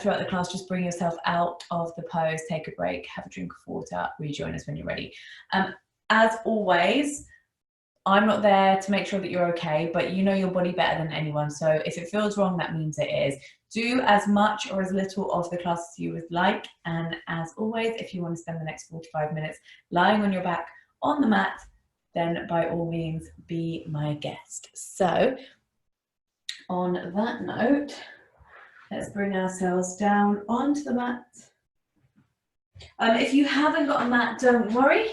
throughout the class, just bring yourself out of the pose, take a break, have a drink of water, rejoin us when you're ready. As always, I'm not there to make sure that you're okay, but you know your body better than anyone. So if it feels wrong, that means it is. Do as much or as little of the class as you would like. And as always, if you want to spend the next 45 minutes lying on your back on the mat, then by all means, be my guest. So on that note, let's bring ourselves down onto the mat. If you haven't got a mat, don't worry.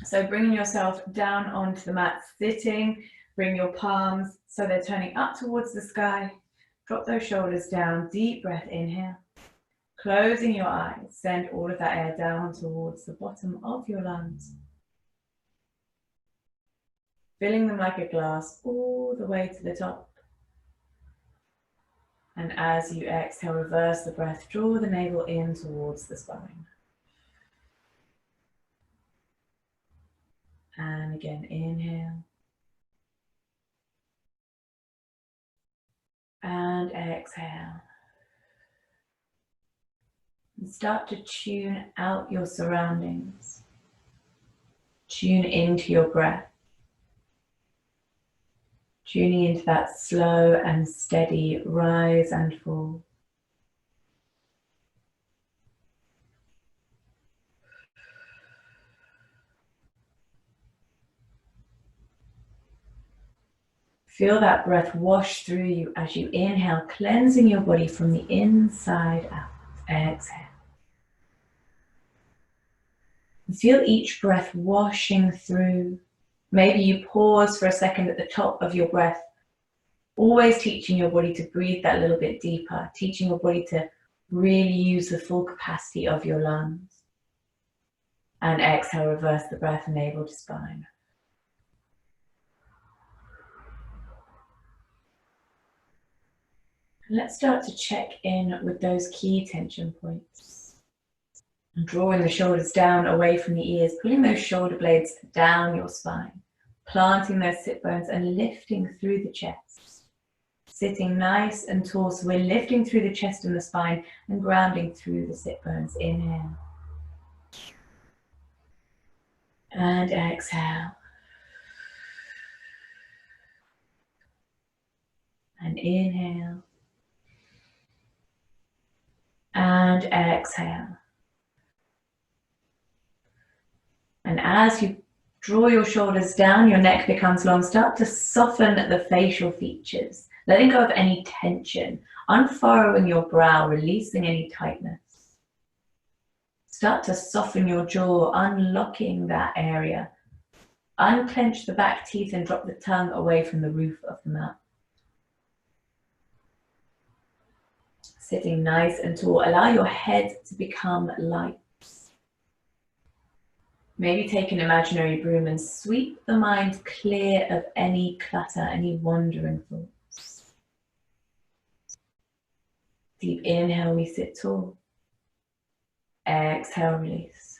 So bringing yourself down onto the mat, sitting, bring your palms so they're turning up towards the sky. Drop those shoulders down, deep breath, inhale. Closing your eyes, send all of that air down towards the bottom of your lungs. Filling them like a glass all the way to the top. And as you exhale, reverse the breath, draw the navel in towards the spine. And again, inhale. And exhale. And start to tune out your surroundings. Tune into your breath. Tuning into that slow and steady rise and fall. Feel that breath wash through you as you inhale, cleansing your body from the inside out. Exhale. Feel each breath washing through. Maybe you pause for a second at the top of your breath, always teaching your body to breathe that little bit deeper, teaching your body to really use the full capacity of your lungs. And exhale, reverse the breath, navel to spine. Let's start to check in with those key tension points. Drawing the shoulders down away from the ears, pulling those shoulder blades down your spine, planting those sit bones and lifting through the chest. Sitting nice and tall, so we're lifting through the chest and the spine and grounding through the sit bones. Inhale. And exhale. And inhale. And exhale. And as you draw your shoulders down, your neck becomes long. Start to soften the facial features, letting go of any tension, unfurrowing your brow, releasing any tightness. Start to soften your jaw, unlocking that area. Unclench the back teeth and drop the tongue away from the roof of the mouth. Sitting nice and tall, allow your head to become light. Maybe take an imaginary broom and sweep the mind clear of any clutter, any wandering thoughts. Deep inhale, we sit tall. Exhale, release.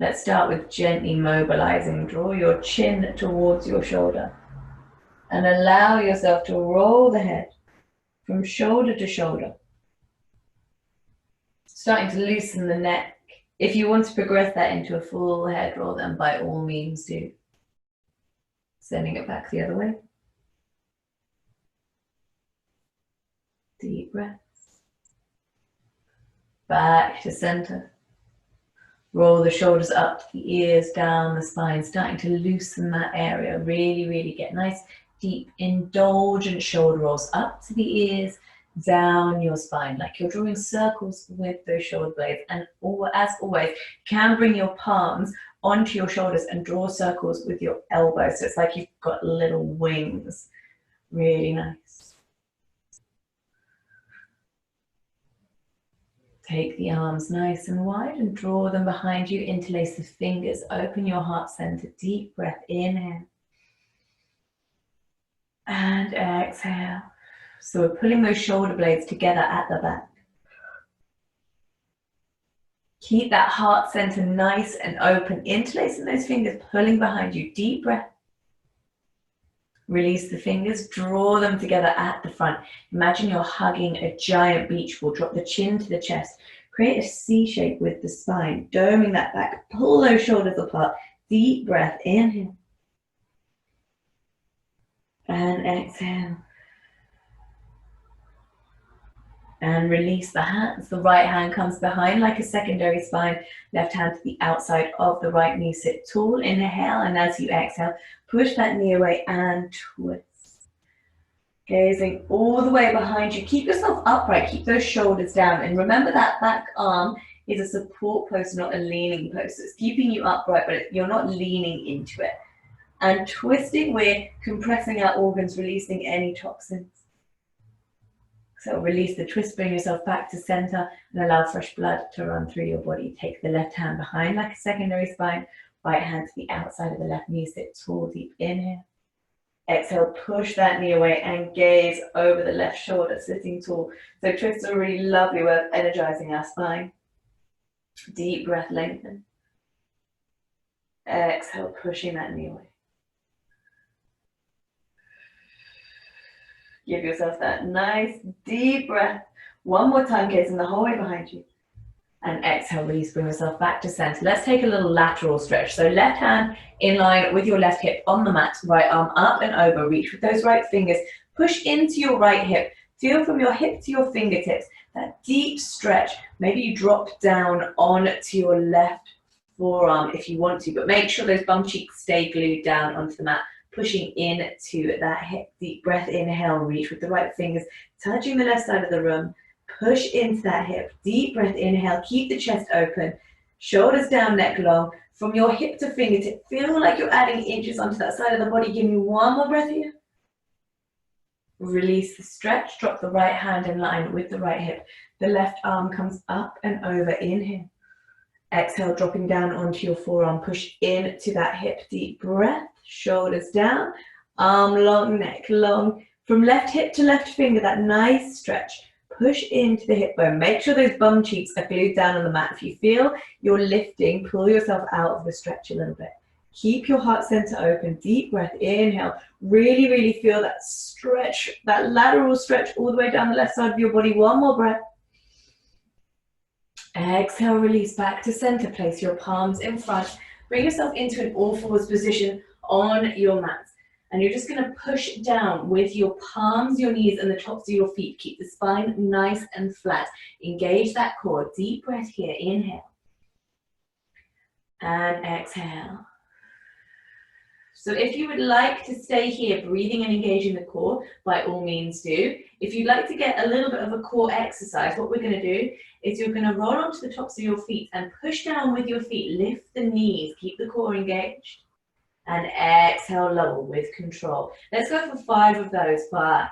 Let's start with gently mobilizing. Draw your chin towards your shoulder and allow yourself to roll the head from shoulder to shoulder. Starting to loosen the neck. If you want to progress that into a full head roll, then by all means do. Sending it back the other way. Deep breaths. Back to center. Roll the shoulders up to the ears, down the spine, starting to loosen that area. Really get nice, deep, indulgent shoulder rolls up to the ears, down your spine, like you're drawing circles with those shoulder blades. And as always, can bring your palms onto your shoulders and draw circles with your elbows. So it's like you've got little wings. Really nice. Take the arms nice and wide and draw them behind you. Interlace the fingers. Open your heart center. Deep breath. Inhale. And exhale. So we're pulling those shoulder blades together at the back. Keep that heart center nice and open. Interlacing those fingers, pulling behind you. Deep breath. Release the fingers, draw them together at the front. Imagine you're hugging a giant beach ball. Drop the chin to the chest. Create a C shape with the spine, doming that back. Pull those shoulders apart. Deep breath, inhale. And exhale. And release the hands. The right hand comes behind like a secondary spine. Left hand to the outside of the right knee. Sit tall, inhale, and as you exhale, push that knee away and twist. Gazing all the way behind you. Keep yourself upright, keep those shoulders down. And remember that back arm is a support post, not a leaning post. It's keeping you upright, but you're not leaning into it. And twisting, we're compressing our organs, releasing any toxins. So release the twist, bring yourself back to center and allow fresh blood to run through your body. Take the left hand behind like a secondary spine, right hand to the outside of the left knee. Sit tall, deep inhale. Exhale, push that knee away and gaze over the left shoulder, sitting tall. So twists are a really lovely way of energizing our spine. Deep breath, lengthen. Exhale, pushing that knee away. Give yourself that nice deep breath. One more time, gazing the whole way behind you. And exhale, release, bring yourself back to center. Let's take a little lateral stretch. So left hand in line with your left hip on the mat, right arm up and over. Reach with those right fingers. Push into your right hip. Feel from your hip to your fingertips, that deep stretch. Maybe you drop down onto your left forearm if you want to, but make sure those bum cheeks stay glued down onto the mat. Pushing into that hip, deep breath, inhale, reach with the right fingers, touching the left side of the room. Push into that hip, deep breath, inhale, keep the chest open, shoulders down, neck long. From your hip to fingertip, feel like you're adding inches onto that side of the body. Give me one more breath here. Release the stretch, drop the right hand in line with the right hip. The left arm comes up and over, inhale. Exhale, dropping down onto your forearm, push into that hip, deep breath, shoulders down, arm long, neck long. From left hip to left finger, that nice stretch. Push into the hip bone. Make sure those bum cheeks are glued down on the mat. If you feel you're lifting, pull yourself out of the stretch a little bit. Keep your heart center open. Deep breath, inhale. Really, really feel that stretch, that lateral stretch all the way down the left side of your body. One more breath. Exhale, release back to center. Place your palms in front. Bring yourself into an all-fours position on your mat. And you're just going to push down with your palms, your knees, and the tops of your feet. Keep the spine nice and flat. Engage that core. Deep breath here. Inhale. And exhale. So if you would like to stay here, breathing and engaging the core, by all means do. If you'd like to get a little bit of a core exercise, what we're going to do is you're going to roll onto the tops of your feet and push down with your feet. Lift the knees. Keep the core engaged. And exhale, lower with control. Let's go for 5 of those. 5.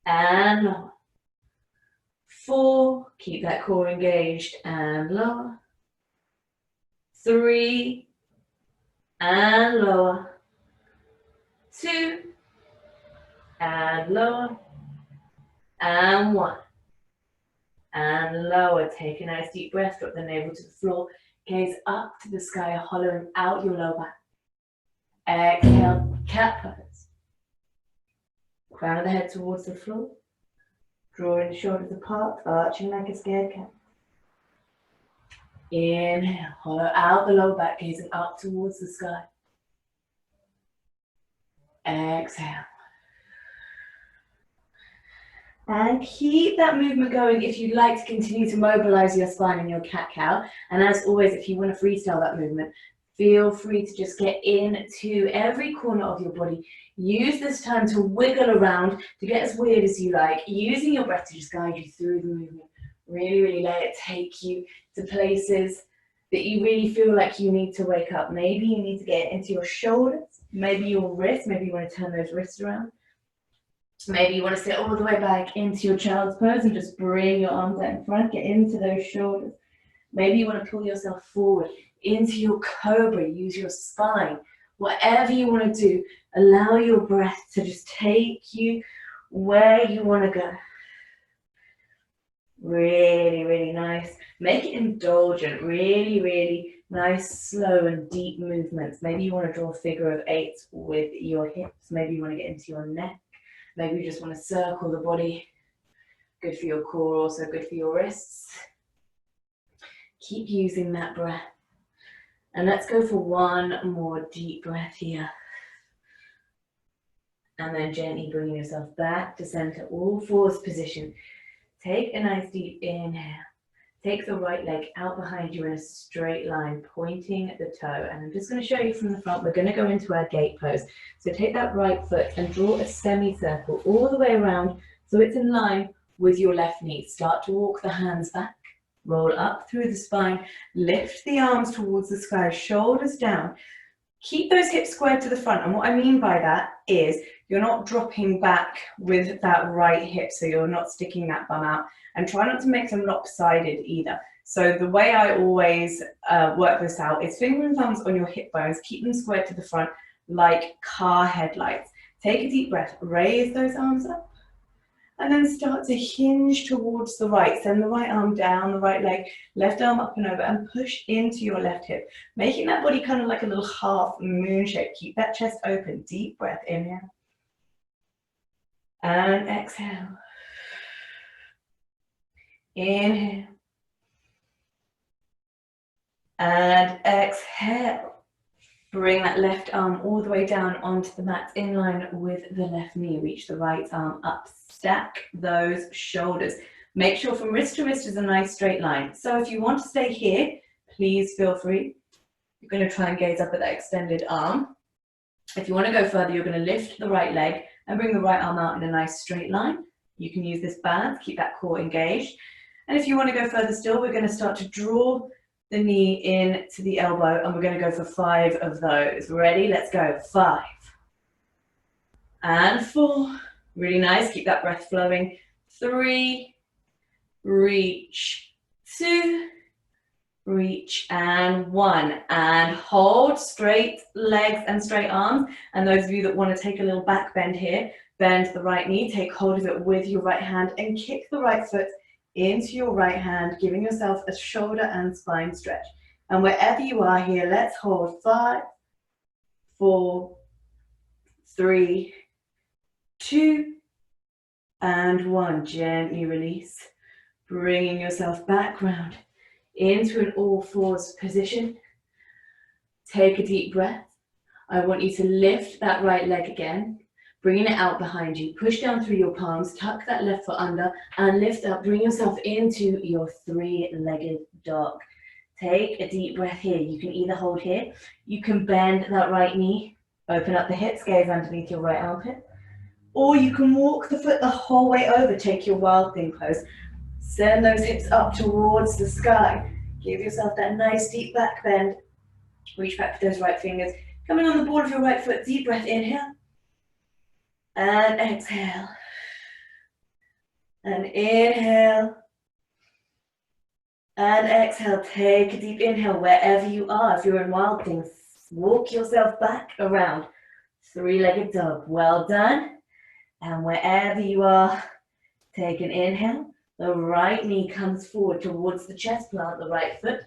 And lower. 4. Keep that core engaged and lower. 3. And lower. 2. And lower. And 1. And lower. Take a nice deep breath. Drop the navel to the floor. Gaze up to the sky, hollowing out your lower back. Exhale, cat pose. Crown of the head towards the floor. Drawing the shoulders apart, arching like a scared cat. Inhale, hollow out the lower back, gazing up towards the sky. Exhale. And keep that movement going if you'd like to continue to mobilize your spine and your cat-cow. And as always, if you want to freestyle that movement, feel free to just get into every corner of your body. Use this time to wiggle around, to get as weird as you like, using your breath to just guide you through the movement. Really, really let it take you to places that you really feel like you need to wake up. Maybe you need to get into your shoulders, maybe your wrists, maybe you want to turn those wrists around. Maybe you want to sit all the way back into your child's pose and just bring your arms out in front, get into those shoulders. Maybe you want to pull yourself forward into your cobra, use your spine. Whatever you want to do, allow your breath to just take you where you want to go. Really, really nice. Make it indulgent. Really, really nice, slow and deep movements. Maybe you want to draw a figure of 8 with your hips. Maybe you want to get into your neck. Maybe you just want to circle the body. Good for your core, also good for your wrists. Keep using that breath. And let's go for one more deep breath here. And then gently bring yourself back to center, all fours position. Take a nice deep inhale. Take the right leg out behind you in a straight line, pointing at the toe. And I'm just going to show you from the front. We're going to go into our gate pose. So take that right foot and draw a semicircle all the way around so it's in line with your left knee. Start to walk the hands back. Roll up through the spine. Lift the arms towards the sky, shoulders down. Keep those hips squared to the front. And what I mean by that is you're not dropping back with that right hip, so you're not sticking that bum out. And try not to make them lopsided either. So the way I always work this out is finger and thumbs on your hip bones. Keep them squared to the front like car headlights. Take a deep breath. Raise those arms up. And then start to hinge towards the right. Send the right arm down, the right leg, left arm up and over, and push into your left hip. Making that body kind of like a little half moon shape. Keep that chest open. Deep breath. Inhale. And exhale. Inhale. And exhale. Bring that left arm all the way down onto the mat in line with the left knee. Reach the right arm up. Stack those shoulders. Make sure from wrist to wrist is a nice straight line. So if you want to stay here, please feel free. You're going to try and gaze up at that extended arm. If you want to go further, you're going to lift the right leg and bring the right arm out in a nice straight line. You can use this balance, keep that core engaged. And if you want to go further still, we're going to start to draw the knee in to the elbow, and we're going to go for 5 of those. Ready? Let's go. 5 and 4. Really nice. Keep that breath flowing. 3, reach. 2, reach, and 1. And hold. Straight legs and straight arms. And those of you that want to take a little back bend here, bend the right knee, take hold of it with your right hand, and kick the right foot into your right hand, giving yourself a shoulder and spine stretch. And wherever you are here, let's hold. 5, 4, 3, 2, and 1. Gently release, bringing yourself back round into an all fours position. Take a deep breath. I want you to lift that right leg again, bringing it out behind you. Push down through your palms, tuck that left foot under, and lift up. Bring yourself into your 3-legged dog. Take a deep breath here. You can either hold here, you can bend that right knee, open up the hips, gaze underneath your right armpit, or you can walk the foot the whole way over. Take your wild thing pose. Send those hips up towards the sky. Give yourself that nice deep back bend. Reach back with those right fingers. Coming on the ball of your right foot, deep breath, inhale. And exhale. And inhale. And exhale. Take a deep inhale wherever you are. If you're in wild things, walk yourself back around. 3-legged dog. Well done. And wherever you are, take an inhale. The right knee comes forward towards the chest. Plant the right foot.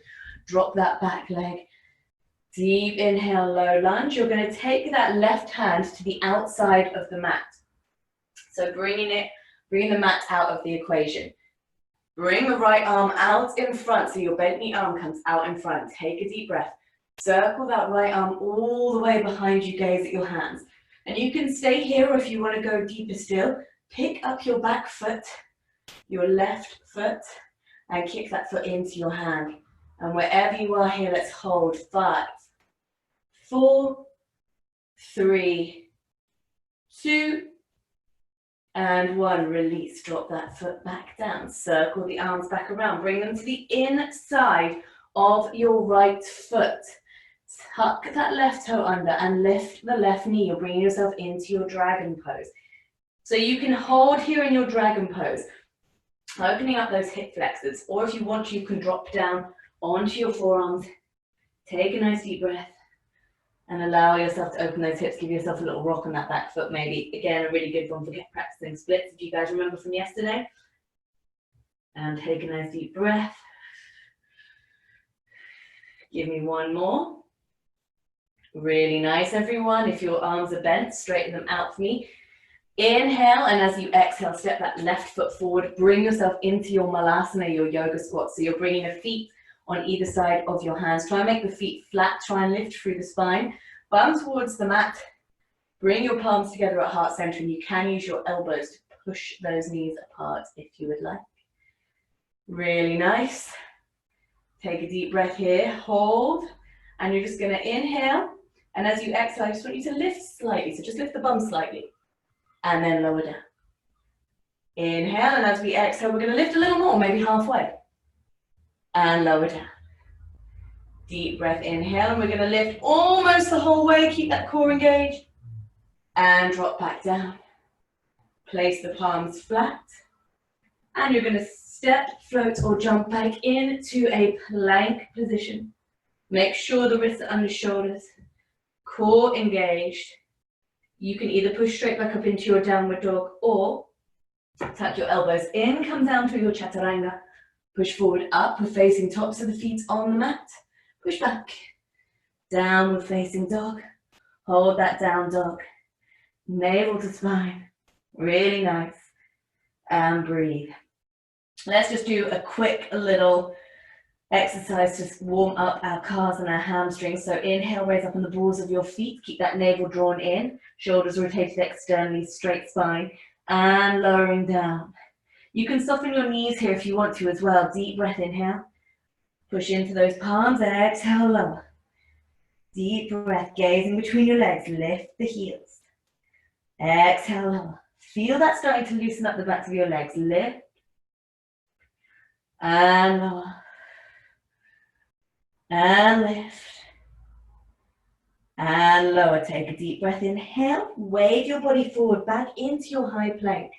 Drop that back leg. Deep inhale, low lunge. You're going to take that left hand to the outside of the mat. So bringing the mat out of the equation. Bring the right arm out in front, so your bent knee arm comes out in front. Take a deep breath. Circle that right arm all the way behind you, gaze at your hands. And you can stay here, or if you want to go deeper still, pick up your back foot, your left foot, and kick that foot into your hand. And wherever you are here, let's hold. 5, 4, 3, 2, and 1. Release. Drop that foot back down. Circle the arms back around. Bring them to the inside of your right foot. Tuck that left toe under and lift the left knee. You're bringing yourself into your dragon pose. So you can hold here in your dragon pose, opening up those hip flexors, or if you want, you can drop down onto your forearms. Take a nice deep breath and allow yourself to open those hips. Give yourself a little rock on that back foot, maybe. Again, a really good one for practicing splits, if you guys remember from yesterday. And take a nice deep breath. Give me one more. Really nice, everyone. If your arms are bent, straighten them out for me. Inhale, and as you exhale, step that left foot forward. Bring yourself into your malasana, your yoga squat. So you're bringing the feet on either side of your hands. Try and make the feet flat. Try and lift through the spine. Bum towards the mat. Bring your palms together at heart center, and you can use your elbows to push those knees apart if you would like. Really nice. Take a deep breath here. Hold. And you're just going to inhale. And as you exhale, I just want you to lift slightly. So just lift the bum slightly. And then lower down. Inhale, and as we exhale, we're going to lift a little more, maybe halfway. And lower down. Deep breath, inhale, and we're going to lift almost the whole way. Keep that core engaged. And drop back down. Place the palms flat. And you're going to step, float, or jump back into a plank position. Make sure the wrists are under shoulders. Core engaged. You can either push straight back up into your downward dog or tuck your elbows in, come down to your chaturanga. Push forward up, we're facing tops of the feet on the mat. Push back. Downward facing dog. Hold that down dog. Navel to spine. Really nice. And breathe. Let's just do a quick little exercise to warm up our calves and our hamstrings. So inhale, raise up on the balls of your feet. Keep that navel drawn in. Shoulders rotated externally, straight spine. And lowering down. You can soften your knees here if you want to as well. Deep breath, inhale. Push into those palms. Exhale, lower. Deep breath, gazing between your legs. Lift the heels. Exhale, lower. Feel that starting to loosen up the backs of your legs. Lift. And lower. And lift. And lower. Take a deep breath. Inhale. Wave your body forward back into your high plank.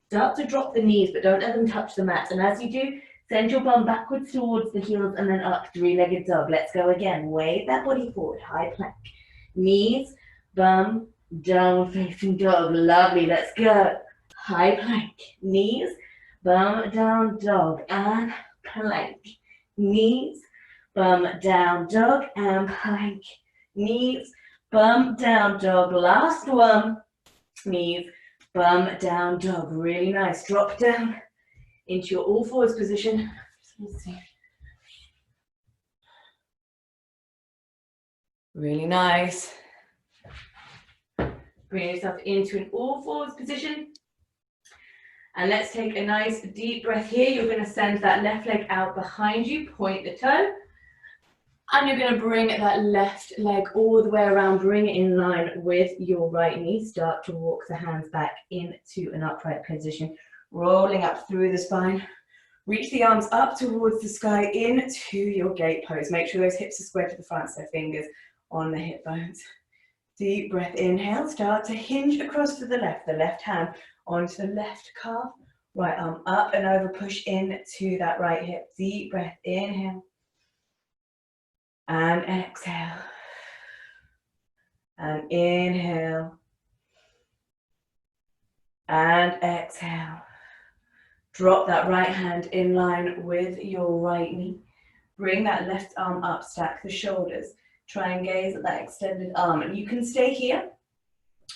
Start to drop the knees, but don't let them touch the mat. And as you do, send your bum backwards towards the heels and then up, three-legged dog. Let's go again. Wave that body forward. High plank. Knees, bum, downward facing dog. Lovely. Let's go. High plank. Knees, bum, down, dog, and plank. Knees, bum, down, dog, and plank. Knees, bum, down, dog. Last one. Knees, bum, down, dog. Really nice. Drop down into your all fours position. Let's see. Really nice. Bring yourself into an all fours position. And let's take a nice deep breath here. You're going to send that left leg out behind you. Point the toe. And you're going to bring that left leg all the way around. Bring it in line with your right knee. Start to walk the hands back into an upright position. Rolling up through the spine. Reach the arms up towards the sky into your gate pose. Make sure those hips are squared to the front, so fingers on the hip bones. Deep breath, inhale. Start to hinge across to the left hand onto the left calf. Right arm up and over, push into that right hip. Deep breath, inhale. And exhale. And inhale. And exhale. Drop that right hand in line with your right knee. Bring that left arm up, stack the shoulders. Try and gaze at that extended arm. And you can stay here,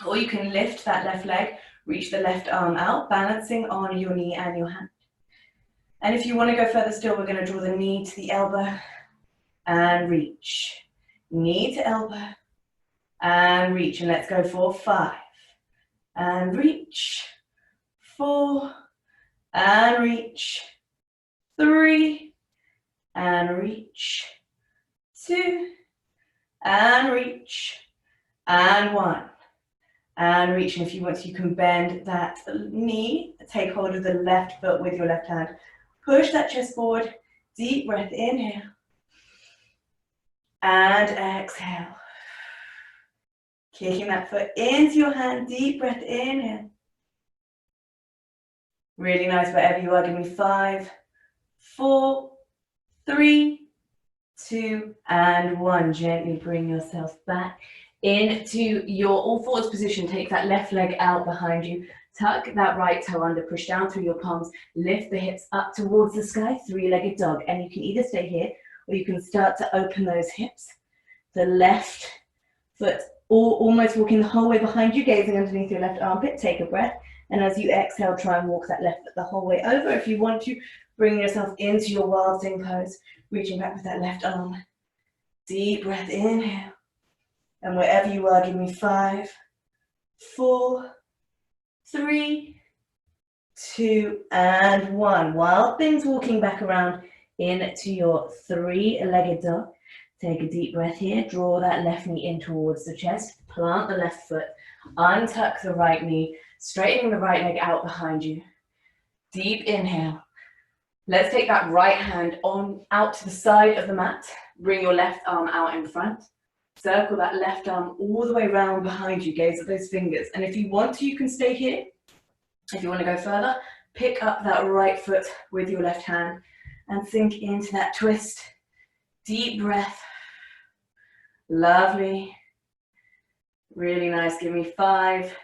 or you can lift that left leg, reach the left arm out, balancing on your knee and your hand. And if you want to go further still, we're going to draw the knee to the elbow and reach. Knee to elbow and reach. And let's go for 5. And reach. 4. And reach. 3. And reach. 2. And reach. And 1. And reach. And if you want to, you can bend that knee. Take hold of the left foot with your left hand. Push that chest forward. Deep breath. Inhale. And exhale. Kicking that foot into your hand. Deep breath. Inhale. Really nice wherever you are. Give me 5, 4, 3, 2, and 1. Gently bring yourself back into your all fours position. Take that left leg out behind you. Tuck that right toe under, push down through your palms, lift the hips up towards the sky, three-legged dog. And you can either stay here or you can start to open those hips. The left foot almost walking the whole way behind you, gazing underneath your left armpit. Take a breath. And as you exhale, try and walk that left foot the whole way over. If you want to, bring yourself into your wild thing pose, reaching back with that left arm. Deep breath, inhale. And wherever you are, give me 5, 4, 3, 2, and 1. Wild things, walking back around into your three-legged dog. Take a deep breath here. Draw that left knee in towards the chest. Plant the left foot. Untuck the right knee. Straightening the right leg out behind you. Deep inhale. Let's take that right hand on out to the side of the mat. Bring your left arm out in front. Circle that left arm all the way around behind you. Gaze at those fingers. And if you want to, you can stay here. If you want to go further, pick up that right foot with your left hand and sink into that twist. Deep breath. Lovely. Really nice. Give me 5,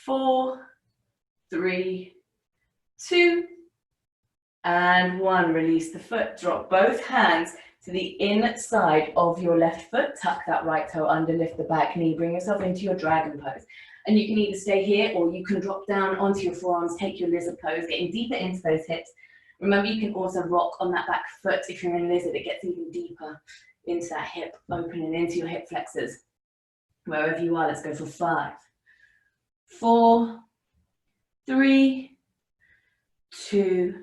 4, 3, 2, and 1. Release the foot. Drop both hands to the inside of your left foot. Tuck that right toe under, lift the back knee. Bring yourself into your dragon pose. And you can either stay here or you can drop down onto your forearms, take your lizard pose, getting deeper into those hips. Remember, you can also rock on that back foot. If you're in lizard, it gets even deeper into that hip, opening into your hip flexors. Wherever you are, let's go for 5, 4, 3, 2,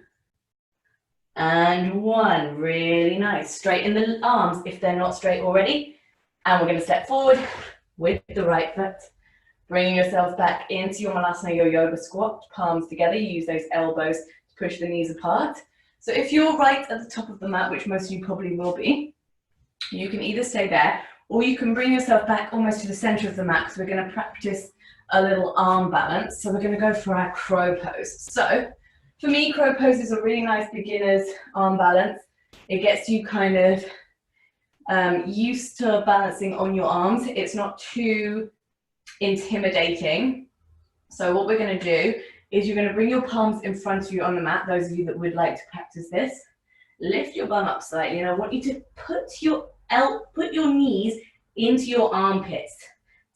and 1. Really nice. Straighten the arms if they're not straight already. And we're going to step forward with the right foot. Bringing yourself back into your Malasana, your yoga squat. Palms together. Use those elbows to push the knees apart. So if you're right at the top of the mat, which most of you probably will be, you can either stay there or you can bring yourself back almost to the center of the mat. So we're going to practice a little arm balance. So we're going to go for our crow pose. So for me, crow pose is a really nice beginner's arm balance. It gets you kind of used to balancing on your arms. It's not too intimidating. So what we're going to do is you're going to bring your palms in front of you on the mat, those of you that would like to practice this. Lift your bum up slightly, and I want you to put your knees into your armpits.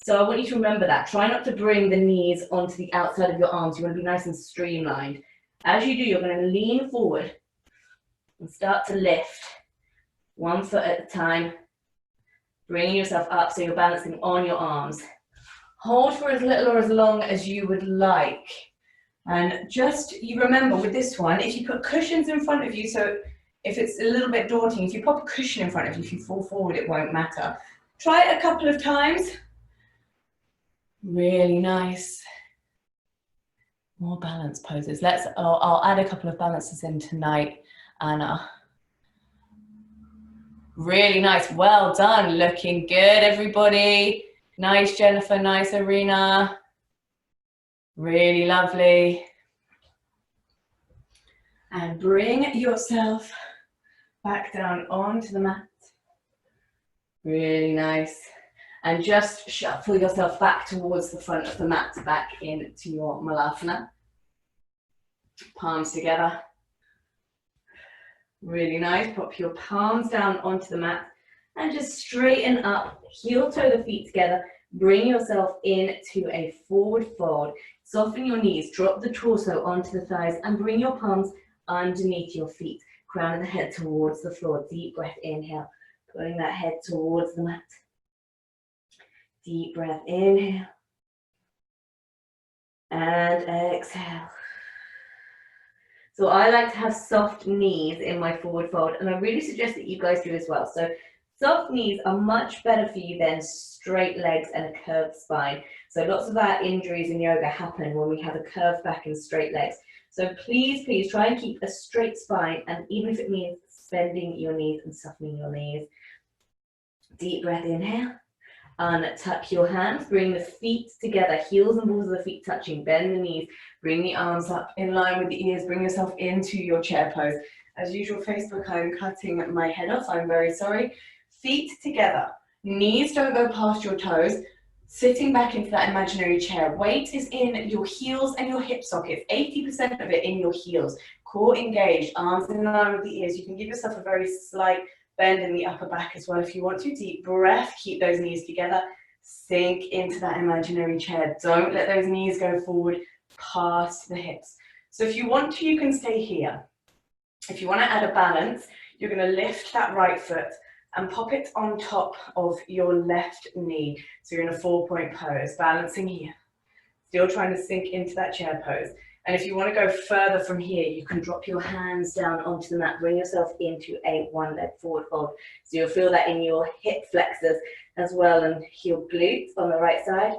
So I want you to remember that. Try not to bring the knees onto the outside of your arms. You want to be nice and streamlined. As you do, you're going to lean forward and start to lift one foot at a time, bringing yourself up so you're balancing on your arms. Hold for as little or as long as you would like. And just, you remember with this one, if you put cushions in front of you, so if it's a little bit daunting, if you pop a cushion in front of you, if you fall forward, it won't matter. Try it a couple of times. Really nice. More balance poses. I'll add a couple of balances in tonight, Anna. Really nice. Well done. Looking good, everybody. Nice, Jennifer. Nice, Arena. Really lovely. And bring yourself back down onto the mat. Really nice. And just shuffle yourself back towards the front of the mat, back into your Malasana. Palms together. Really nice. Pop your palms down onto the mat and just straighten up. Heel toe the feet together. Bring yourself into a forward fold. Soften your knees. Drop the torso onto the thighs and bring your palms underneath your feet. Crown of the head towards the floor. Deep breath. Inhale. Pulling that head towards the mat. Deep breath, inhale, and exhale. So I like to have soft knees in my forward fold, and I really suggest that you guys do as well. So soft knees are much better for you than straight legs and a curved spine. So lots of our injuries in yoga happen when we have a curved back and straight legs. So please, please try and keep a straight spine, and even if it means bending your knees and softening your knees. Deep breath, inhale. Untuck your hands, bring the feet together, heels and balls of the feet touching, bend the knees, bring the arms up in line with the ears, bring yourself into your chair pose. As usual, Facebook, I'm cutting my head off, I'm very sorry. Feet together, knees don't go past your toes, Sitting back into that imaginary chair. Weight is in your heels and your hip sockets. 80% of it in your heels. Core engaged, arms in line with the ears. You can give yourself a very slight bend in the upper back as well if you want to. Deep breath, keep those knees together. Sink into that imaginary chair. Don't let those knees go forward past the hips. So if you want to, you can stay here. If you want to add a balance, you're going to lift that right foot and pop it on top of your left knee. So you're in a 4-point pose, balancing here. Still trying to sink into that chair pose. And if you want to go further from here, you can drop your hands down onto the mat, bring yourself into a one-leg forward fold. So you'll feel that in your hip flexors as well and your glutes on the right side.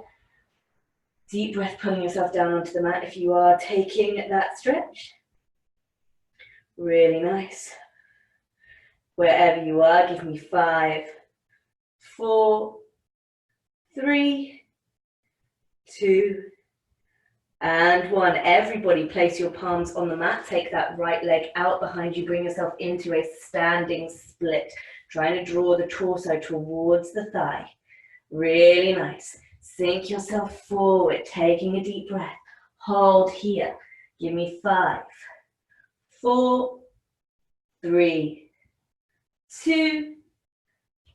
Deep breath, pulling yourself down onto the mat if you are taking that stretch. Really nice. Wherever you are, give me 5, 4, 3, 2, and 1. Everybody place your palms on the mat. Take that right leg out behind you. Bring yourself into a standing split. Trying to draw the torso towards the thigh. Really nice. Sink yourself forward, taking a deep breath. Hold here. Give me 5, 4, 3, 2,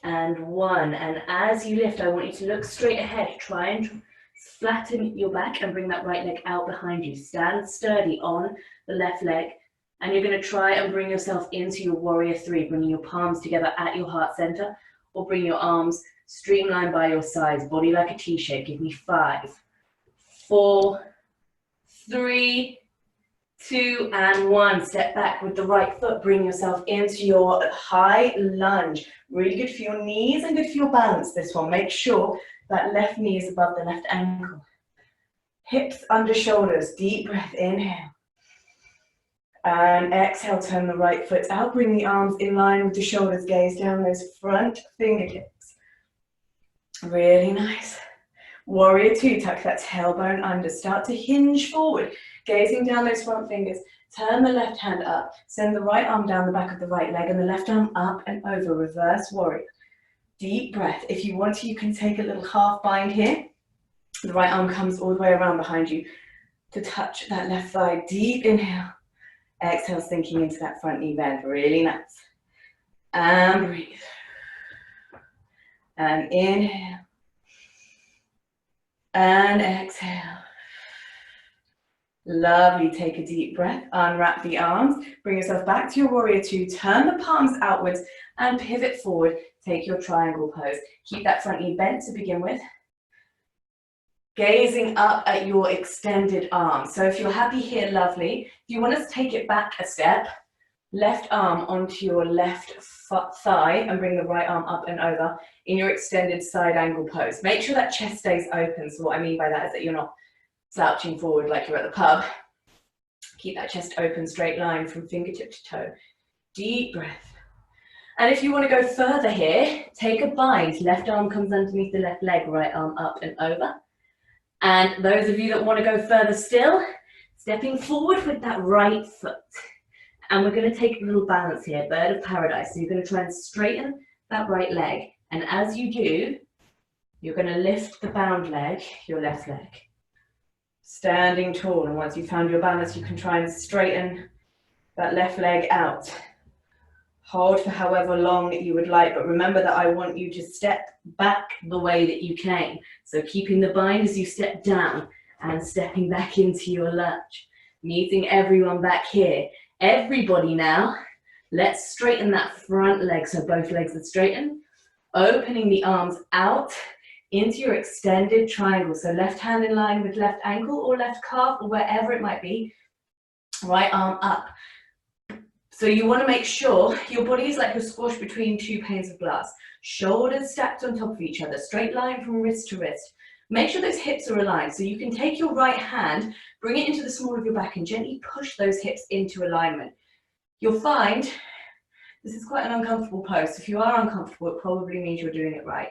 and 1. And as you lift, I want you to look straight ahead. Try and flatten your back and bring that right leg out behind you. Stand sturdy on the left leg. And you're going to try and bring yourself into your warrior 3, bringing your palms together at your heart center, or bring your arms streamlined by your sides, body like a T-shape. Give me 5, 4, 3, 2, and 1. Step back with the right foot. Bring yourself into your high lunge. Really good for your knees and good for your balance, this one. Make sure that left knee is above the left ankle. Hips under shoulders. Deep breath, inhale. And exhale, turn the right foot out. Bring the arms in line with the shoulders. Gaze down those front fingertips. Really nice. Warrior 2, tuck that tailbone under. Start to hinge forward. Gazing down those front fingers, turn the left hand up, send the right arm down the back of the right leg and the left arm up and over, reverse warrior. Deep breath. If you want to, you can take a little half bind here. The right arm comes all the way around behind you to touch that left thigh. Deep inhale. Exhale, sinking into that front knee bend. Really nice. And breathe. And inhale. And exhale. Lovely. Take a deep breath. Unwrap the arms. Bring yourself back to your warrior 2. Turn the palms outwards and pivot forward. Take your triangle pose. Keep that front knee bent to begin with. Gazing up at your extended arms. So if you're happy here, lovely. If you want to take it back a step, left arm onto your left thigh and bring the right arm up and over in your extended side angle pose. Make sure that chest stays open. So what I mean by that is that you're not slouching forward like you're at the pub. Keep that chest open, straight line from fingertip to toe. Deep breath. And if you want to go further here, take a bind. Left arm comes underneath the left leg, right arm up and over. And those of you that want to go further still, stepping forward with that right foot. And we're going to take a little balance here, bird of paradise. So you're going to try and straighten that right leg. And as you do, you're going to lift the bound leg, your left leg. Standing tall, and once you've found your balance, you can try and straighten that left leg out. Hold for however long you would like, but remember that I want you to step back the way that you came. So keeping the bind as you step down and stepping back into your lunge. Meeting everyone back here. Everybody now, let's straighten that front leg so both legs are straightened. Opening the arms out into your extended triangle. So left hand in line with left ankle or left calf or wherever it might be. Right arm up. So you want to make sure your body is like you're squashed between 2 panes of glass. Shoulders stacked on top of each other. Straight line from wrist to wrist. Make sure those hips are aligned. So you can take your right hand, bring it into the small of your back and gently push those hips into alignment. You'll find this is quite an uncomfortable pose. If you are uncomfortable, it probably means you're doing it right.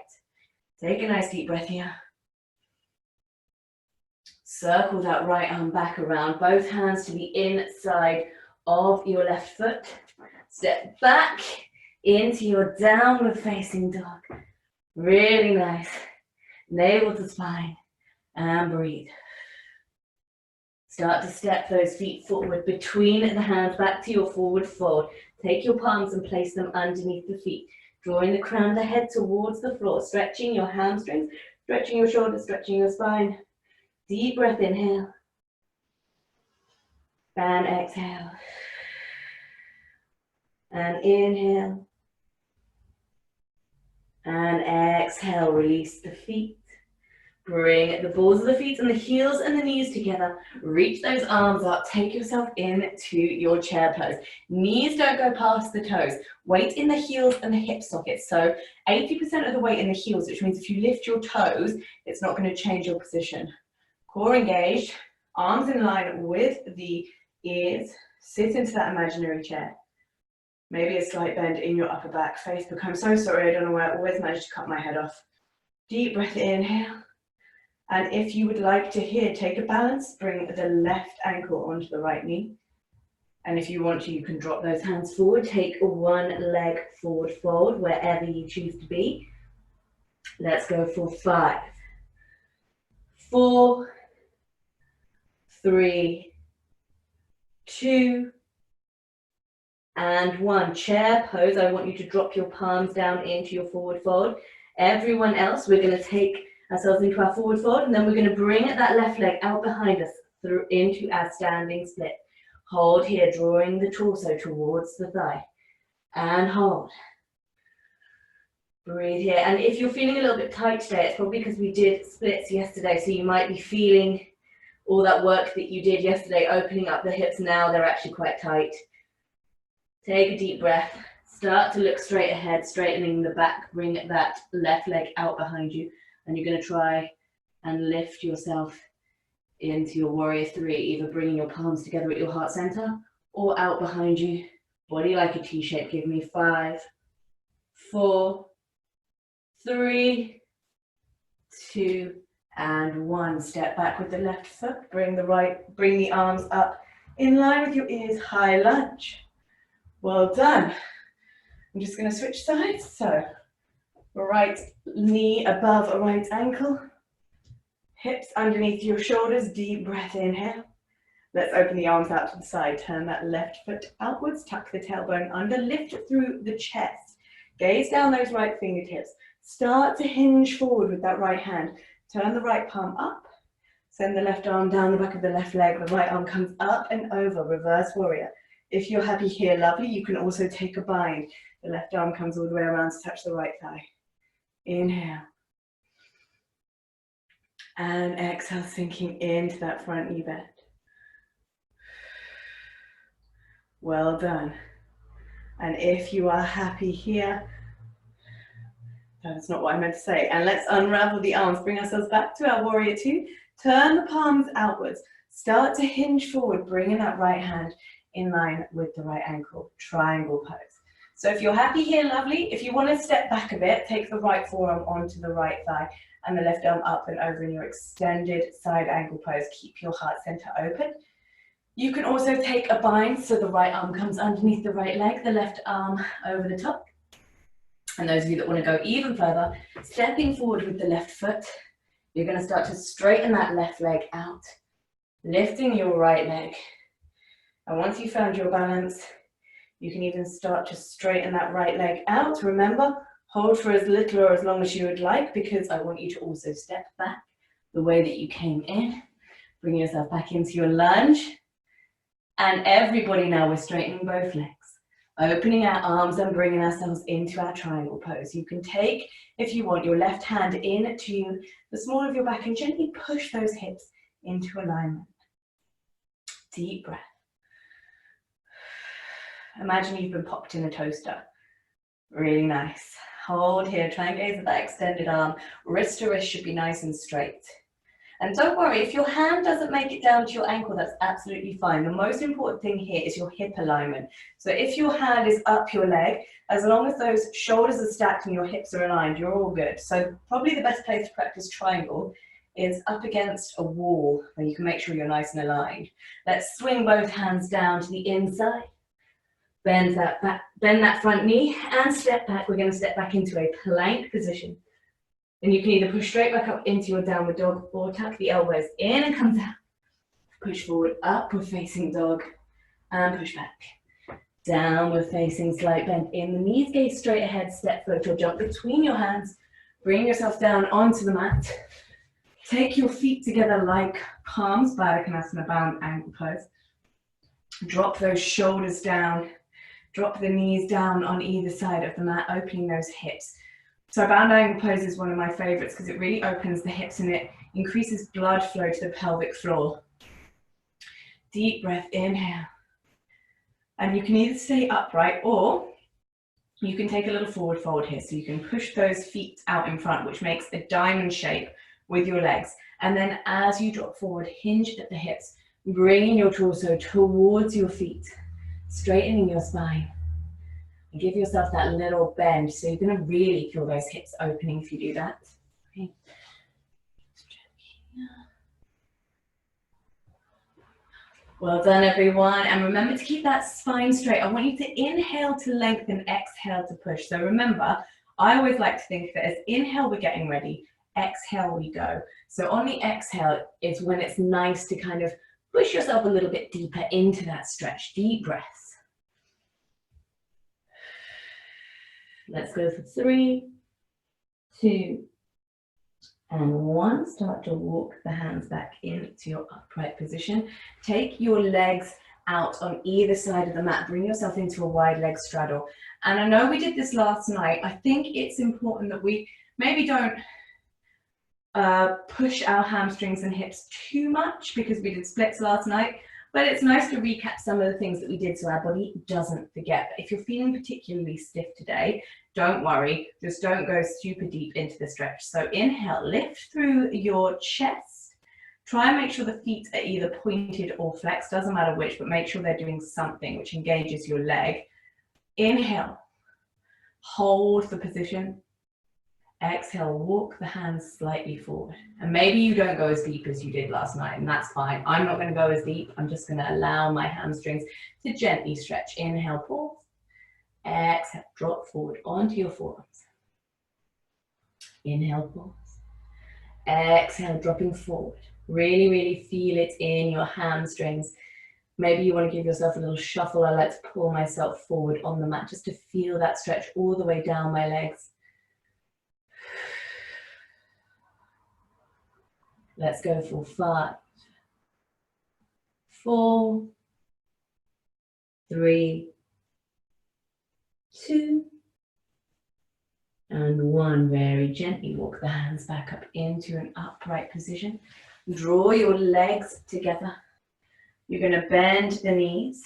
Take a nice deep breath here. Circle that right arm back around, both hands to the inside of your left foot. Step back into your downward facing dog. Really nice. navel to spine, and breathe. Start to step those feet forward between the hands, back to your forward fold. Take your palms and place them underneath the feet, drawing the crown of the head towards the floor, stretching your hamstrings, stretching your shoulders, stretching your spine. Deep breath, inhale. And exhale. And inhale. And exhale, release the feet. Bring the balls of the feet and the heels and the knees together. Reach those arms up. Take yourself into your chair pose. Knees don't go past the toes. Weight in the heels and the hip sockets. So 80% of the weight in the heels, which means if you lift your toes, it's not going to change your position. Core engaged, arms in line with the ears. Sit into that imaginary chair. Maybe a slight bend in your upper back. Face book, I'm so sorry, I don't know why I always manage to cut my head off. Deep breath, inhale. And if you would like to here, take a balance, bring the left ankle onto the right knee. And if you want to, you can drop those hands forward. Take one leg forward fold, wherever you choose to be. Let's go for 5, 4, 3, 2, and 1. Chair pose. I want you to drop your palms down into your forward fold. Everyone else, we're going to take ourselves into our forward fold, and then we're going to bring that left leg out behind us through into our standing split. Hold here, drawing the torso towards the thigh. And hold. Breathe here. And if you're feeling a little bit tight today, it's probably because we did splits yesterday, so you might be feeling all that work that you did yesterday, opening up the hips. Now they're actually quite tight. Take a deep breath. Start to look straight ahead, straightening the back. Bring that left leg out behind you. And you're going to try and lift yourself into your warrior 3, either bringing your palms together at your heart center or out behind you. Body like a T-shape. Give me 5, 4, 3, 2, and 1. Step back with the left foot. Bring the arms up in line with your ears. High lunge. Well done. I'm just going to switch sides. So right knee above a right ankle. Hips underneath your shoulders. Deep breath, inhale. Let's open the arms out to the side. Turn that left foot outwards. Tuck the tailbone under. Lift through the chest. Gaze down those right fingertips. Start to hinge forward with that right hand. Turn the right palm up. Send the left arm down the back of the left leg. The right arm comes up and over. Reverse warrior. If you're happy here, lovely, you can also take a bind. The left arm comes all the way around to touch the right thigh. Inhale. And exhale, sinking into that front knee bend. Well done. And if you are happy here, that's not what I meant to say. And let's unravel the arms. Bring ourselves back to our warrior 2. Turn the palms outwards. Start to hinge forward, bringing that right hand in line with the right ankle. Triangle pose. So if you're happy here, lovely. If you want to step back a bit, take the right forearm onto the right thigh and the left arm up and over in your extended side angle pose. Keep your heart center open. You can also take a bind, so the right arm comes underneath the right leg, the left arm over the top. And those of you that want to go even further, stepping forward with the left foot, you're going to start to straighten that left leg out, lifting your right leg. And once you've found your balance, you can even start to straighten that right leg out. Remember, hold for as little or as long as you would like, because I want you to also step back the way that you came in. Bring yourself back into your lunge. And everybody now, we're straightening both legs. Opening our arms and bringing ourselves into our triangle pose. You can take, if you want, your left hand into the small of your back and gently push those hips into alignment. Deep breath. Imagine you've been popped in a toaster. Really nice. Hold here, try and gaze at that extended arm. Wrist to wrist should be nice and straight. And don't worry, if your hand doesn't make it down to your ankle, that's absolutely fine. The most important thing here is your hip alignment. So if your hand is up your leg, as long as those shoulders are stacked and your hips are aligned, you're all good. So probably the best place to practice triangle is up against a wall where you can make sure you're nice and aligned. Let's swing both hands down to the inside. Bend that front knee and step back. We're going to step back into a plank position. Then you can either push straight back up into your downward dog or tuck the elbows in and come down. Push forward, upward facing dog, and push back. Downward facing slight bend in the knees, gaze straight ahead, step float or jump between your hands. Bring yourself down onto the mat. Take your feet together like palms, Baddha Konasana, bound ankle pose. Drop those shoulders down. Drop the knees down on either side of the mat, opening those hips. So bound ankle pose is one of my favorites because it really opens the hips and it increases blood flow to the pelvic floor. Deep breath, inhale. And you can either stay upright or you can take a little forward fold here. So you can push those feet out in front, which makes a diamond shape with your legs. And then as you drop forward, hinge at the hips, bringing your torso towards your feet, straightening your spine. And give yourself that little bend. So you're going to really feel those hips opening if you do that. Okay. Well done, everyone. And remember to keep that spine straight. I want you to inhale to lengthen, exhale to push. So remember, I always like to think that as inhale, we're getting ready. Exhale, we go. So on the exhale is when it's nice to kind of push yourself a little bit deeper into that stretch. Deep breaths. Let's go for 3, 2, and 1. Start to walk the hands back into your upright position. Take your legs out on either side of the mat. Bring yourself into a wide leg straddle. And I know we did this last night. I think it's important that we maybe don't push our hamstrings and hips too much because we did splits last night. But it's nice to recap some of the things that we did so our body doesn't forget. But if you're feeling particularly stiff today, don't worry, just don't go super deep into the stretch. So inhale, lift through your chest. Try and make sure the feet are either pointed or flexed, doesn't matter which, but make sure they're doing something which engages your leg. Inhale, hold the position. Exhale, walk the hands slightly forward. And maybe you don't go as deep as you did last night, and that's fine. I'm not going to go as deep. I'm just going to allow my hamstrings to gently stretch. Inhale, pause. Exhale, drop forward onto your forearms. Inhale, pause. Exhale, dropping forward. Really, really feel it in your hamstrings. Maybe you want to give yourself a little shuffle. I like to pull myself forward on the mat just to feel that stretch all the way down my legs. Let's go for 5, 4, 3, 2, and 1. Very gently walk the hands back up into an upright position. Draw your legs together. You're going to bend the knees,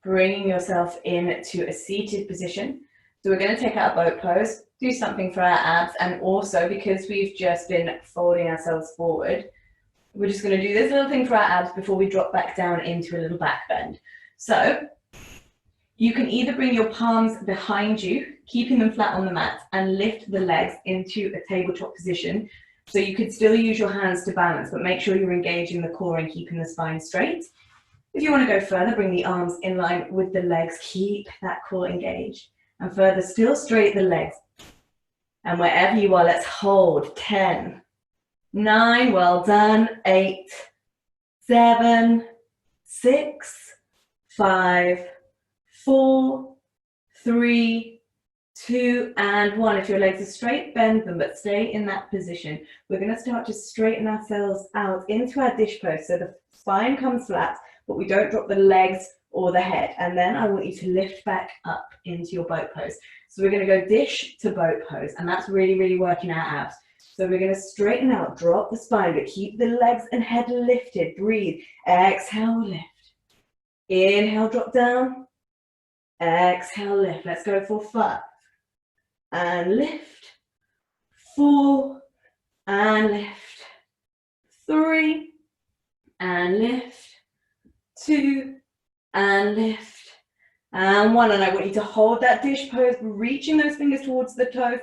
bringing yourself into a seated position. So we're going to take our boat pose, do something for our abs, and also because we've just been folding ourselves forward, we're just going to do this little thing for our abs before we drop back down into a little back bend. So you can either bring your palms behind you, keeping them flat on the mat, and lift the legs into a tabletop position. So you could still use your hands to balance, but make sure you're engaging the core and keeping the spine straight. If you want to go further, bring the arms in line with the legs, keep that core engaged. And further, still straight the legs. And wherever you are, let's hold. 10, 9, well done. 8, 7, 6, 5, 4, 3, 2, and 1. If your legs are straight, bend them, but stay in that position. We're going to start to straighten ourselves out into our dish pose. So the spine comes flat, but we don't drop the legs or the head. And then I want you to lift back up into your boat pose. So we're going to go dish to boat pose, and that's really, really working our abs. So we're going to straighten out, drop the spine, but keep the legs and head lifted. Breathe. Exhale, lift. Inhale, drop down. Exhale, lift. Let's go for 5. And lift. 4. And lift. 3. And lift. 2. And lift. And 1. And I want you to hold that dish pose, reaching those fingers towards the toes,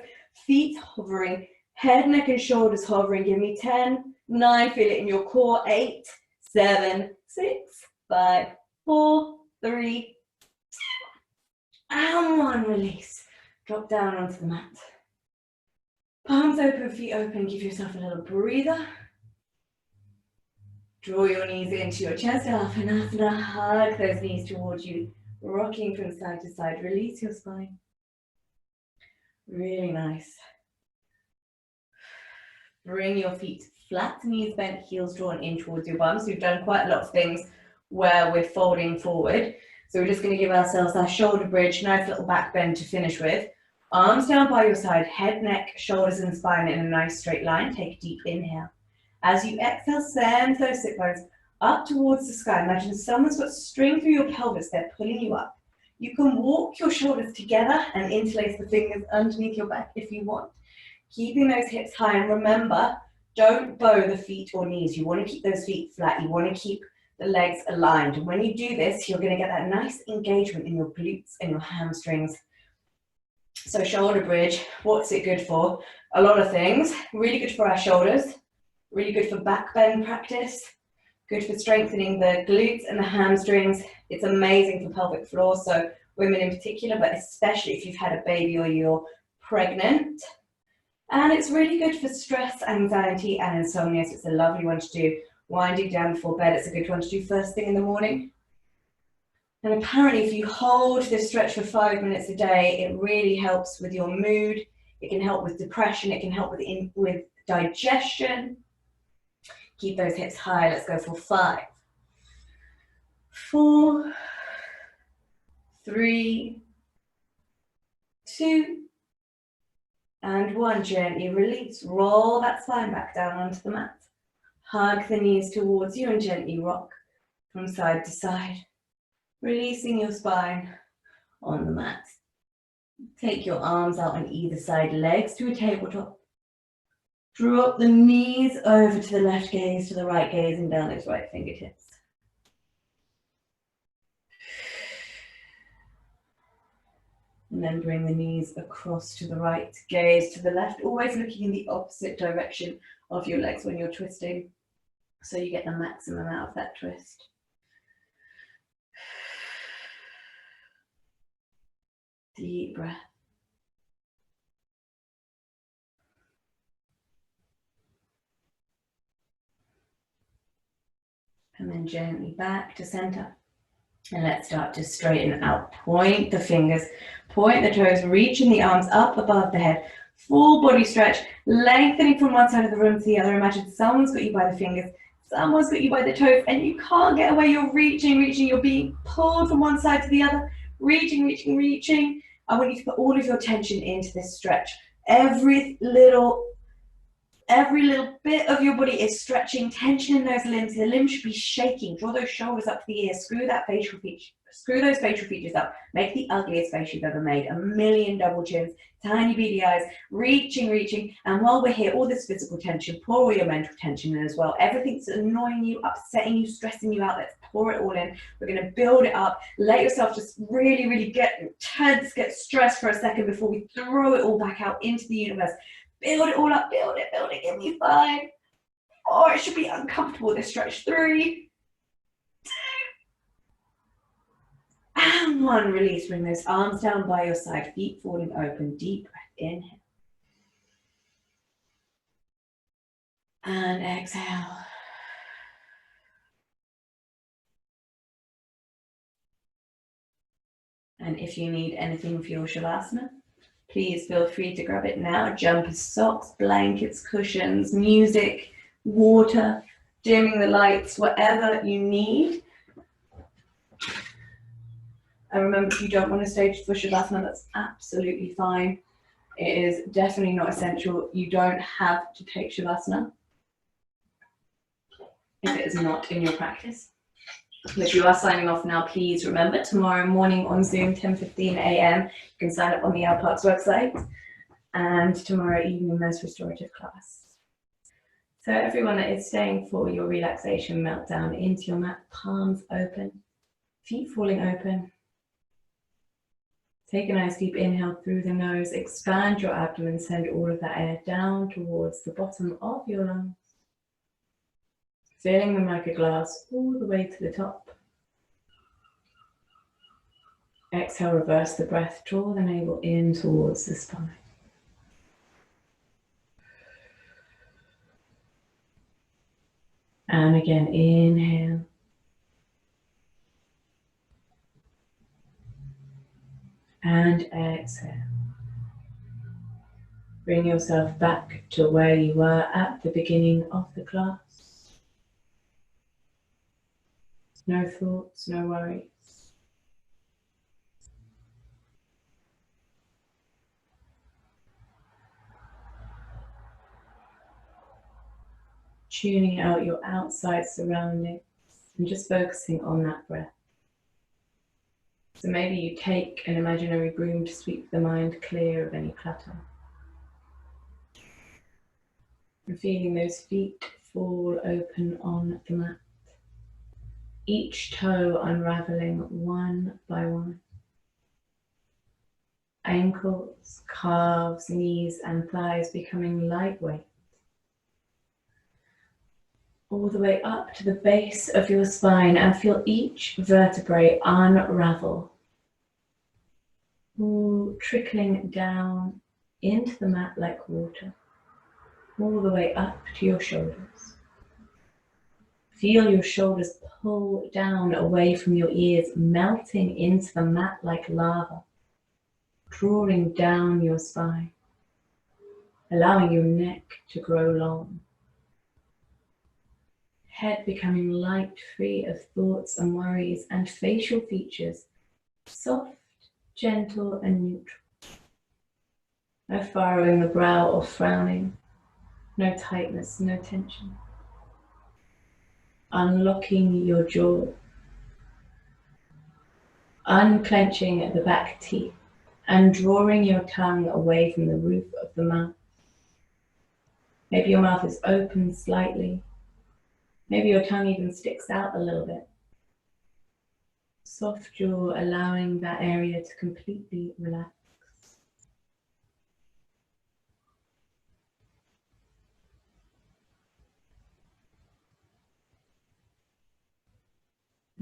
feet hovering, head, neck, and shoulders hovering. Give me 10, 9, feel it in your core. 8, 7, 6, 5, 4, 3, 2, and 1. Release. Drop down onto the mat. Palms open, feet open. Give yourself a little breather. Draw your knees into your chest, Uttanasana. Hug those knees towards you, rocking from side to side. Release your spine. Really nice. Bring your feet flat, knees bent, heels drawn in towards your bums. We've done quite a lot of things where we're folding forward. So we're just going to give ourselves our shoulder bridge, nice little back bend to finish with. Arms down by your side, head, neck, shoulders and spine in a nice straight line. Take a deep inhale. As you exhale, send those sit bones up towards the sky. Imagine someone's got string through your pelvis, they're pulling you up. You can walk your shoulders together and interlace the fingers underneath your back if you want. Keeping those hips high, and remember, don't bow the feet or knees. You want to keep those feet flat. You want to keep the legs aligned. And when you do this, you're going to get that nice engagement in your glutes and your hamstrings. So shoulder bridge, what's it good for? A lot of things. Really good for our shoulders. Really good for back bend practice. Good for strengthening the glutes and the hamstrings. It's amazing for pelvic floor, so women in particular, but especially if you've had a baby or you're pregnant. And it's really good for stress, anxiety, and insomnia. So it's a lovely one to do winding down before bed. It's a good one to do first thing in the morning. And apparently, if you hold this stretch for 5 minutes a day, it really helps with your mood. It can help with depression. It can help with digestion. Keep those hips high. Let's go for 5, 4, 3, 2, and 1. Gently release. Roll that spine back down onto the mat. Hug the knees towards you and gently rock from side to side. Releasing your spine on the mat. Take your arms out on either side, legs to a tabletop. Drop the knees over to the left gaze, to the right gaze, and down those right fingertips. And then bring the knees across to the right, gaze to the left, always looking in the opposite direction of your legs when you're twisting, so you get the maximum out of that twist. Deep breath. And then gently back to center. And let's start to straighten out. Point the fingers, point the toes, reaching the arms up above the head. Full body stretch, lengthening from one side of the room to the other. Imagine someone's got you by the fingers, someone's got you by the toes, and you can't get away. You're reaching. You're being pulled from one side to the other. Reaching. I want you to put all of your tension into this stretch. Every little bit of your body is stretching, tension in those limbs. The limbs should be shaking. Draw those shoulders up to the ears. Screw those facial features up. Make the ugliest face you've ever made. 1,000,000 double chins, tiny beady eyes, reaching. And while we're here, all this physical tension, pour all your mental tension in as well. Everything that's annoying you, upsetting you, stressing you out, let's pour it all in. We're going to build it up. Let yourself just really get tense, get stressed for a second before we throw it all back out into the universe. Build it all up, build it, give me 5. Oh, it should be uncomfortable, this stretch. 3, 2, and 1. Release, bring those arms down by your side, feet falling open, deep breath, inhale. And exhale. And if you need anything for your Shavasana, please feel free to grab it now. Jumpers, socks, blankets, cushions, music, water, dimming the lights, whatever you need. And remember, if you don't want to stay for Shavasana, that's absolutely fine. It is definitely not essential. You don't have to take Shavasana if it is not in your practice. But you are signing off now. Please remember, tomorrow morning on Zoom, 10:15 a.m. You can sign up on the Parks website. And tomorrow evening, there's restorative class. So everyone that is staying for your relaxation meltdown, into your mat, palms open, feet falling open. Take a nice deep inhale through the nose, expand your abdomen, send all of that air down towards the bottom of your lungs. Filling them like a glass all the way to the top. Exhale, reverse the breath, draw the navel in towards the spine. And again, inhale. And exhale. Bring yourself back to where you were at the beginning of the class. No thoughts, no worries. Tuning out your outside surroundings and just focusing on that breath. So maybe you take an imaginary broom to sweep the mind clear of any clutter. And feeling those feet fall open on the mat. Each toe unraveling one by one. Ankles, calves, knees and thighs becoming lightweight. All the way up to the base of your spine, and feel each vertebrae unravel. All trickling down into the mat like water, all the way up to your shoulders. Feel your shoulders pull down away from your ears, melting into the mat like lava, drawing down your spine, allowing your neck to grow long. Head becoming light, free of thoughts and worries, and facial features soft, gentle and neutral. No furrowing the brow or frowning, no tightness, no tension. Unlocking your jaw, unclenching the back teeth, and drawing your tongue away from the roof of the mouth. Maybe your mouth is open slightly. Maybe your tongue even sticks out a little bit. Soft jaw, allowing that area to completely relax.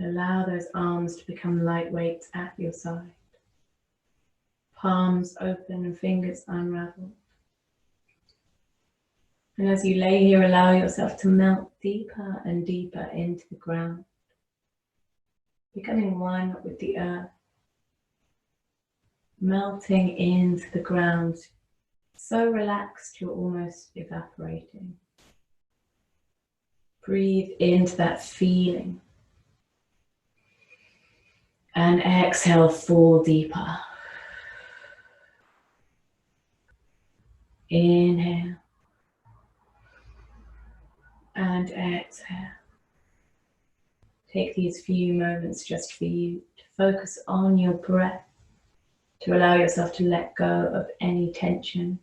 Allow those arms to become lightweight at your side. Palms open and fingers unraveled. And as you lay here, allow yourself to melt deeper and deeper into the ground, becoming one with the earth, melting into the ground, so relaxed you're almost evaporating. Breathe into that feeling. And exhale, fall deeper. Inhale. And exhale. Take these few moments just for you to focus on your breath, to allow yourself to let go of any tension.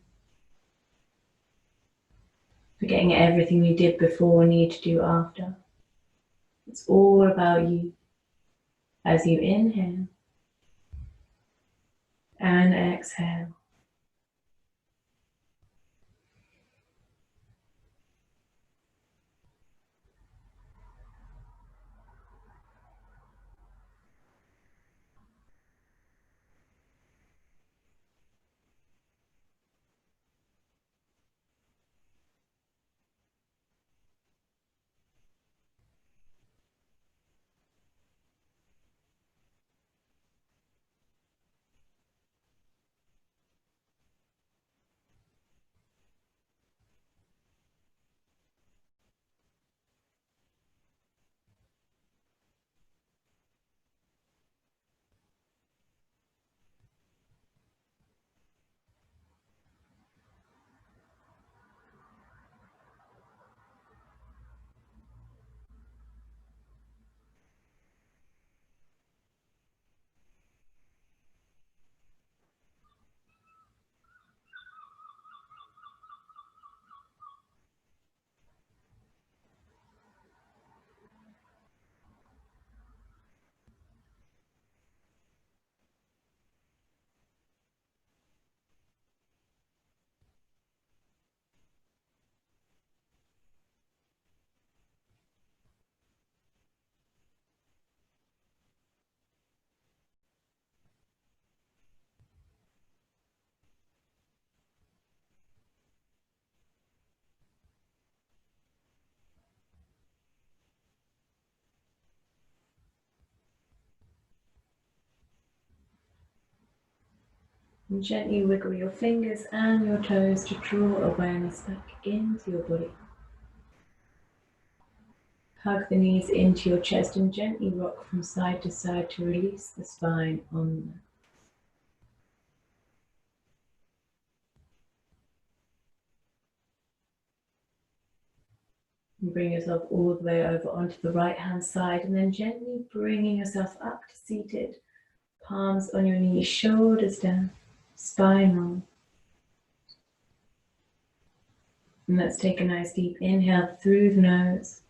Forgetting everything you did before or need to do after. It's all about you. As you inhale and exhale. And gently wiggle your fingers and your toes to draw awareness back into your body. Hug the knees into your chest and gently rock from side to side to release the spine on the mat. And bring yourself all the way over onto the right hand side and then gently bringing yourself up to seated. Palms on your knees, shoulders down, spine long. And let's take a nice deep inhale through the nose.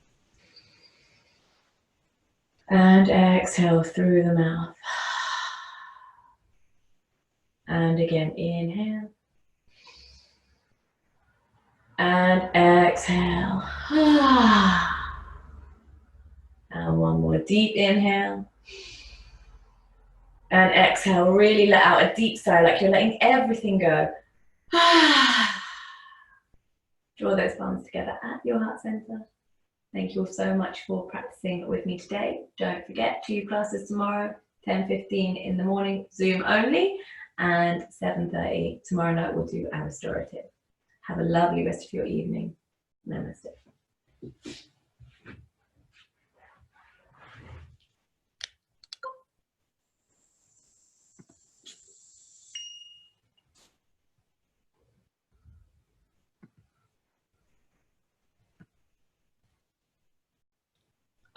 And exhale through the mouth. And again, inhale. And exhale. And one more deep inhale. And exhale, really let out a deep sigh, like you're letting everything go. Draw those palms together at your heart center. Thank you all so much for practicing with me today. Don't forget, 2 classes tomorrow, 10:15 in the morning, Zoom only, and 7:30 tomorrow night we'll do our restorative. Have a lovely rest of your evening. Namaste.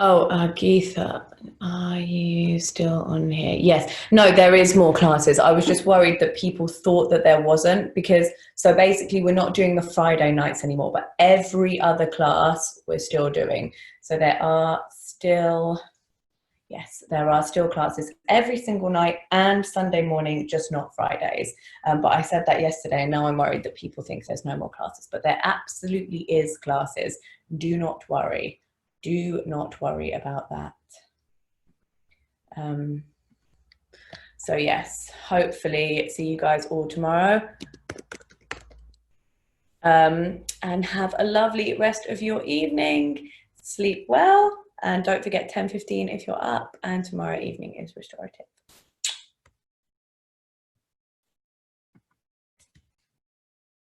Oh, Geetha, are you still on here? Yes. No, there is more classes. I was just worried that people thought that there wasn't, because so basically we're not doing the Friday nights anymore, but every other class we're still doing. So there are still, yes, there are still classes every single night and Sunday morning, just not Fridays. But I said that yesterday and now I'm worried that people think there's no more classes, but there absolutely is classes. Do not worry. Do not worry about that. So yes, hopefully see you guys all tomorrow. And have a lovely rest of your evening. Sleep well, and don't forget 10:15 if you're up, and tomorrow evening is restorative.